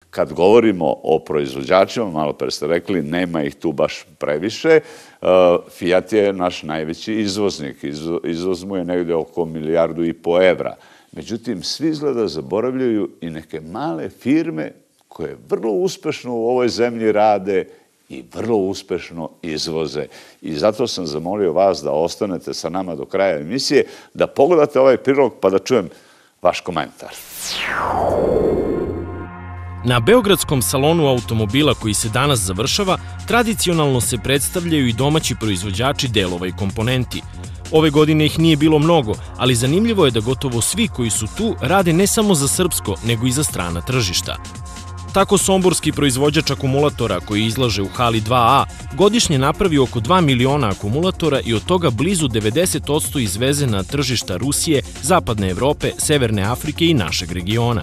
Kad govorimo o proizvođačima, malo pre ste rekli, nema ih tu baš previše. Fiat je naš najveći izvoznik. Izvoz mu je negde oko 1,5 milijardu evra. Međutim, svi izgleda zaboravljaju i neke male firme koje vrlo uspešno u ovoj zemlji rade i vrlo uspešno izvoze. I zato sam zamolio vas da ostanete sa nama do kraja emisije, da pogledate ovaj prilog pa da čujem vaš komentar. Na Beogradskom salonu automobila koji se danas završava, tradicionalno se predstavljaju i domaći proizvođači delova i komponenti. Ove godine ih nije bilo mnogo, ali zanimljivo je da gotovo svi koji su tu rade ne samo za srpsko, nego i za strana tržišta. Tako somborski proizvođač akumulatora koji izlaže u hali 2A godišnje napravi oko 2 miliona akumulatora i od toga blizu 90% izveze na tržišta Rusije, Zapadne Evrope, Severne Afrike i našeg regiona.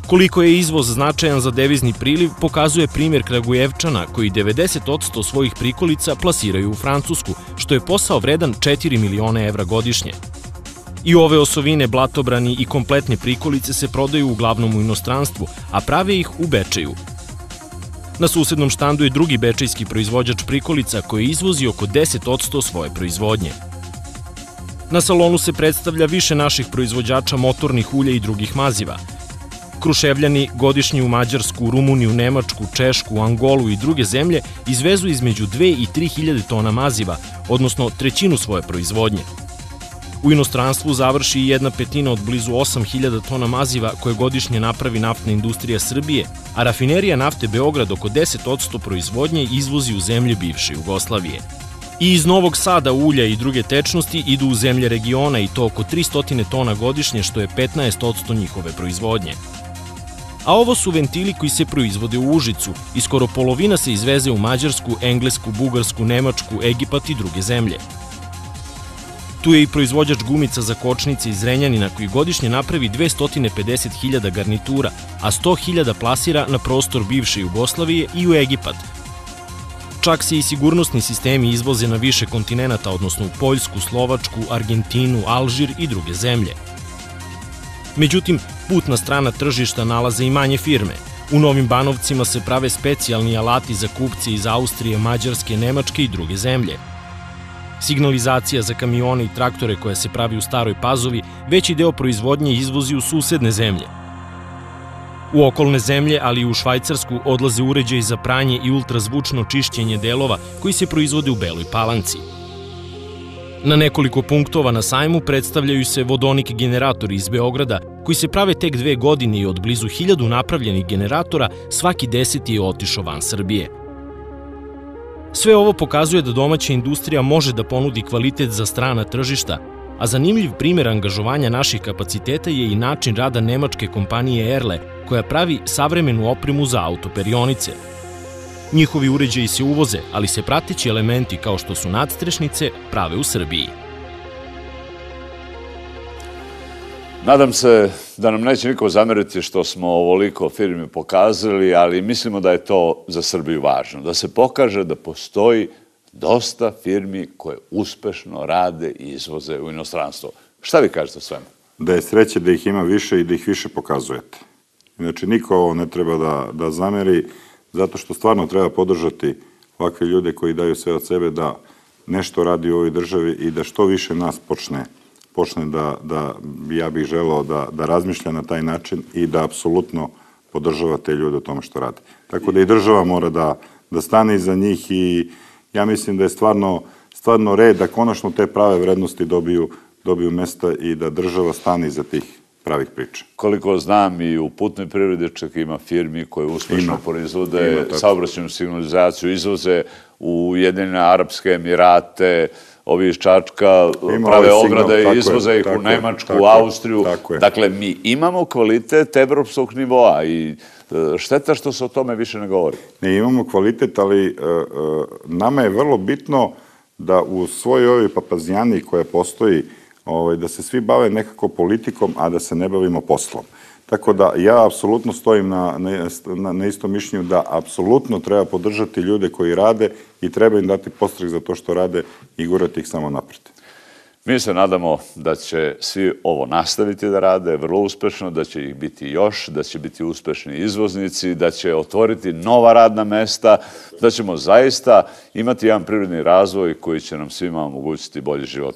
Koliko je izvoz značajan za devizni priliv pokazuje primjer Kragujevčana koji 90% svojih prikolica plasiraju u Francusku, što je posao vredan 4 miliona evra godišnje. I ove osovine, blatobrani i kompletne prikolice se prodaju uglavnom u inostranstvu, a prave ih u Bečeju. Na susednom štandu je drugi bečejski proizvođač prikolica koji izvozi oko 10% svoje proizvodnje. Na salonu se predstavlja više naših proizvođača motornih ulja i drugih maziva. Kruševljani godišnje u Mađarsku, Rumuniju, Nemačku, Češku, Angolu i druge zemlje izvezu između 2 i 3 hiljade tona maziva, odnosno trećinu svoje proizvodnje. U inostranstvu završi i 1/5 od blizu 8.000 tona maziva koje godišnje napravi naftna industrija Srbije, a rafinerija nafte Beograd oko 10% proizvodnje izvozi u zemlje bivše Jugoslavije. I iz Novog Sada ulja i druge tečnosti idu u zemlje regiona i to oko 300 tona godišnje, što je 15% njihove proizvodnje. A ovo su ventili koji se proizvode u Užicu i skoro polovina se izveze u Mađarsku, Englesku, Bugarsku, Nemačku, Egipat i druge zemlje. Tu je i proizvođač gumica za kočnice iz Zrenjanina koji godišnje napravi 250.000 garnitura, a 100.000 plasira na prostor bivše Jugoslavije i u Egipat. Čak se i sigurnosni sistemi izvoze na više kontinenata, odnosno u Poljsku, Slovačku, Argentinu, Alžir i druge zemlje. Međutim, putna strana tržišta nalaze i manje firme. U Novim Banovcima se prave specijalni alati za kupce iz Austrije, Mađarske, Nemačke i druge zemlje. Signalizacija za kamione i traktore koja se pravi u Staroj Pazovi, veći deo proizvodnje izvozi u susedne zemlje. U okolne zemlje, ali i u Švajcarsku, odlaze uređaji za pranje i ultrazvučno čišćenje delova koji se proizvode u Beloj Palanci. Na nekoliko punktova na sajmu predstavljaju se vodonik generatori iz Beograda, koji se prave tek 2 godine i od blizu 1000 napravljenih generatora, svaki 10 je otišao van Srbije. Sve ovo pokazuje da domaća industrija može da ponudi kvalitet za strana tržišta, a zanimljiv primjer angažovanja naših kapaciteta je i način rada nemačke kompanije Erle, koja pravi savremenu opremu za autoperionice. Njihovi uređaji se uvoze, ali se prateći elementi kao što su nadstrešnice prave u Srbiji. Nadam se da nam neće niko zameriti što smo ovoliko firmi pokazali, ali mislimo da je to za Srbiju važno. Da se pokaže da postoji dosta firmi koje uspešno rade i izvoze u inostranstvo. Šta vi kažete svemu? Da je sreće da ih ima više i da ih više pokazujete. Znači, niko ovo ne treba da zameri, zato što stvarno treba podržati ovakve ljude koji daju sve od sebe da nešto radi u ovoj državi i da što više nas počne da ja bih želeo da razmišlja na taj način i da apsolutno podržava te ljude u tome što rade. Tako da i država mora da stane iza njih i ja mislim da je stvarno red da konačno te prave vrednosti dobiju mesta i da država stane iza tih pravih priča. Koliko znam, i u putnoj privredi čak ima firmi koje uspešno proizvode saobraćajnu signalizaciju, izvoze u Ujedinjene Arapske Emirate, ovi iz Čačka prave ograde i izvoze ih u Nemačku, u Austriju. Dakle, mi imamo kvalitet evropskog nivoa i šteta što se o tome više ne govori. Ne, imamo kvalitet, ali nama je vrlo bitno da u svojoj ovoj papazijani koja postoji, da se svi bave nekako politikom, a da se ne bavimo poslom. Tako da ja apsolutno stojim na istom mišljenju da apsolutno treba podržati ljude koji rade i treba im dati podstrek za to što rade i gurati ih samo napred. Mi se nadamo da će svi ovo nastaviti da rade vrlo uspešno, da će ih biti još, da će biti uspešni izvoznici, da će otvoriti nova radna mesta, da ćemo zaista imati jedan privredni razvoj koji će nam svima omogućiti bolji život.